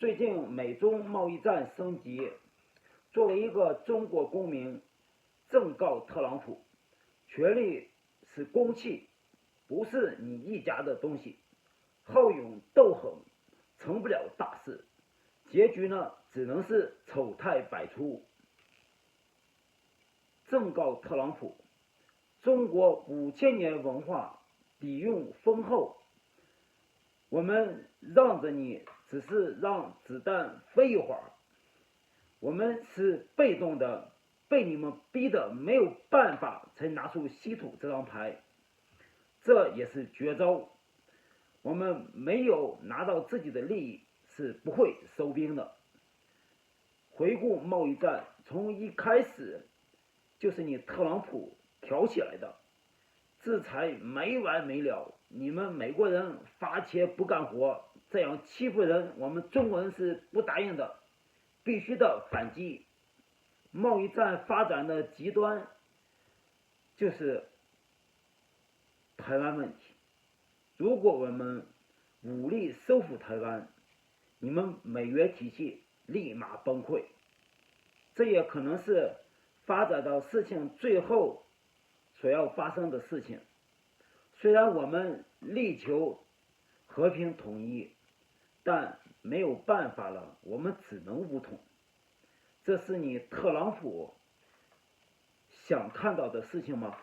最近美中贸易战升级，作为一个中国公民，正告特朗普，权力是公器，不是你一家的东西。好勇斗狠，成不了大事，结局呢，只能是丑态百出。正告特朗普，中国5000年文化底蕴丰厚，我们让着你，只是让子弹飞一会儿。我们是被动的，被你们逼得没有办法才拿出稀土这张牌，这也是绝招。我们没有拿到自己的利益，是不会收兵的。回顾贸易战，从一开始就是你特朗普挑起来的，制裁没完没了，你们美国人发钱不干活，这样欺负人，我们中国人是不答应的，必须的反击。贸易战发展的极端就是台湾问题，如果我们武力收复台湾，你们美元体系立马崩溃，这也可能是发展到事情最后所要发生的事情。虽然我们力求和平统一，但没有办法了，我们只能武统。这是你特朗普想看到的事情吗？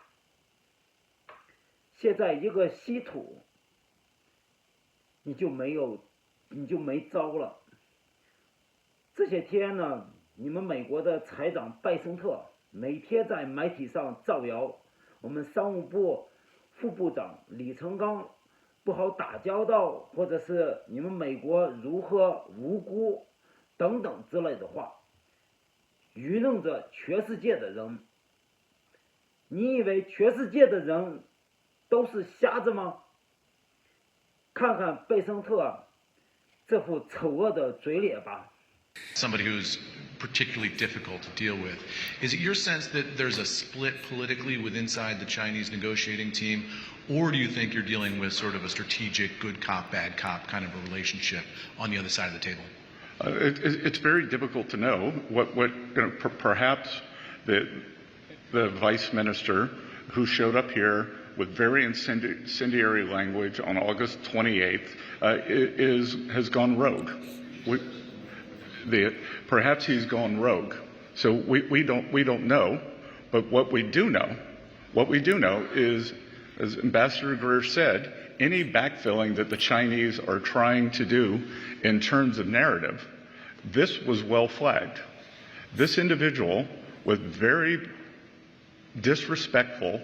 现在一个稀土，你就没招了。这些天呢，你们美国的财长拜森特每天在媒体上造谣，我们商务部副部长李成钢不好打交道，或者是你们美国如何无辜等等之类的话，愚弄着全世界的人。你以为全世界的人都是瞎子吗？看看贝森特这副丑恶的嘴脸吧。Somebody who's particularly difficult to deal with. Is it your sense that there's a split politically within the Chinese negotiating team, or do you think you're dealing with sort of a strategic good cop, bad cop kind of a relationship on the other side of the table? It's very difficult to know. Perhaps the vice minister who showed up here with very incendiary language on August 28th has gone rogue. Perhaps he's gone rogue. So we don't know. But what we do know is, as Ambassador Greer said, any backfilling that the Chinese are trying to do in terms of narrative, this was well flagged. This individual was very disrespectful,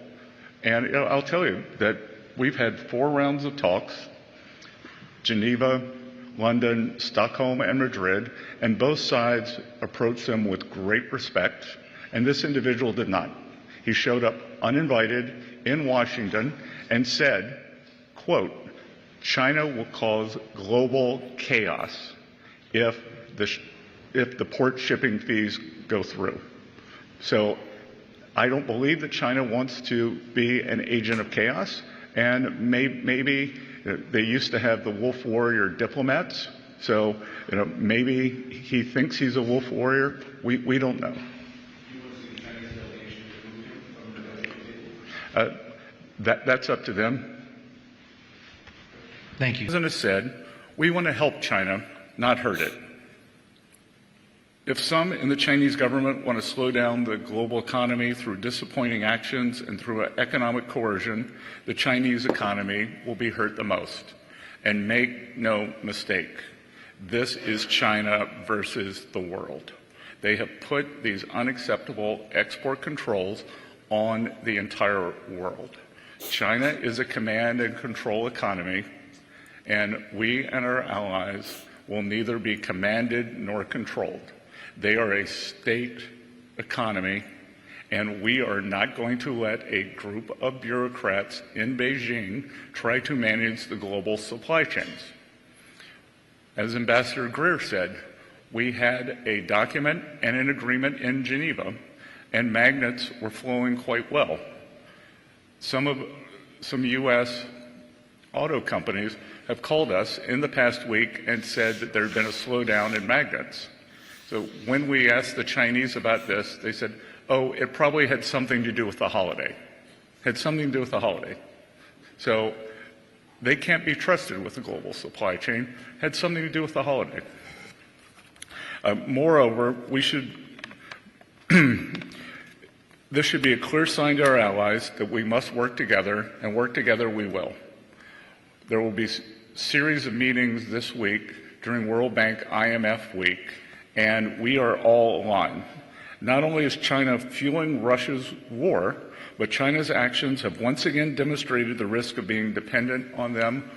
and I'll tell you that we've had 4 rounds of talks, Geneva, London, Stockholm, and Madrid, and both sides approached them with great respect, and this individual did not. He showed up uninvited in Washington and said, quote, China will cause global chaos if the port shipping fees go through. So I don't believe that China wants to be an agent of chaos, and maybe they used to have the wolf warrior diplomats, so maybe he thinks he's a wolf warrior. We don't know. That's up to them. Thank you. The president has said, we want to help China, not hurt it. If some in the Chinese government want to slow down the global economy through disappointing actions and through economic coercion, the Chinese economy will be hurt the most. And make no mistake, this is China versus the world. They have put these unacceptable export controls on the entire world. China is a command and control economy, and we and our allies will neither be commanded nor controlled. They are a state economy, and we are not going to let a group of bureaucrats in Beijing try to manage the global supply chains. As Ambassador Greer said, we had a document and an agreement in Geneva, and magnets were flowing quite well. Some U.S. auto companies have called us in the past week and said that there had been a slowdown in magnets. So when we asked the Chinese about this, they said, oh, it probably had something to do with the holiday. Had something to do with the holiday. So they can't be trusted with the global supply chain. Had something to do with the holiday. Moreover, we should this should be a clear sign to our allies that we must work together, and work together we will. There will be a series of meetings this week during World Bank IMF week, and we are all aligned. Not only is China fueling Russia's war, but China's actions have once again demonstrated the risk of being dependent on them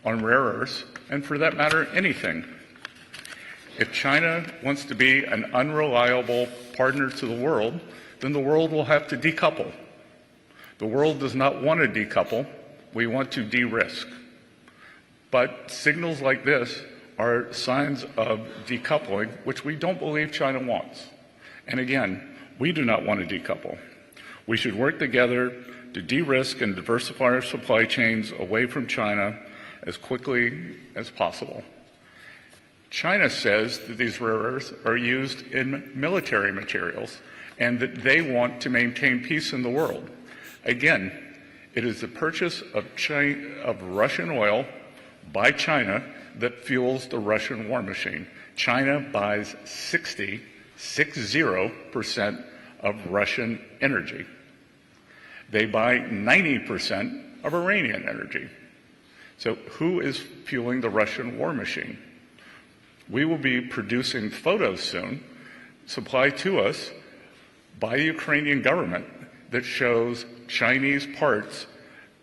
on rare earths, and for that matter, anything. If China wants to be an unreliable partner to the world, then the world will have to decouple. The world does not want to decouple. We want to de-risk. But signals like this are signs of decoupling, which we don't believe China wants. And again, we do not want to decouple. We should work together to de-risk and diversify our supply chains away from China as quickly as possible. China says that these rare earths are used in military materials and that they want to maintain peace in the world. Again, it is the purchase of Russian oil by China that fuels the Russian war machine. China buys 60% of Russian energy. They buy 90% of Iranian energy. So who is fueling the Russian war machine? We will be producing photos soon, supplied to us by the Ukrainian government, that shows Chinese parts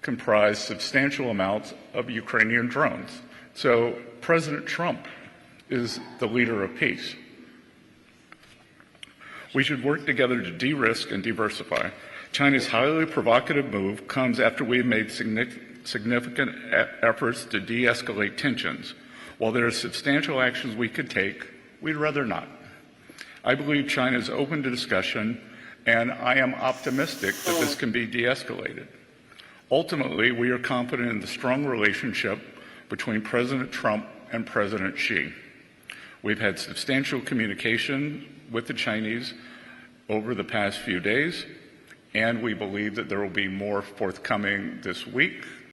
comprise substantial amounts of Ukrainian drones. So President Trump is the leader of peace. We should work together to de-risk and diversify. China's highly provocative move comes after we've made significant efforts to de-escalate tensions. While there are substantial actions we could take, we'd rather not. I believe China is open to discussion, and I am optimistic that this can be de-escalated. Ultimately, we are confident in the strong relationship between President Trump and President Xi. We've had substantial communication with the Chinese over the past few days, and we believe that there will be more forthcoming this week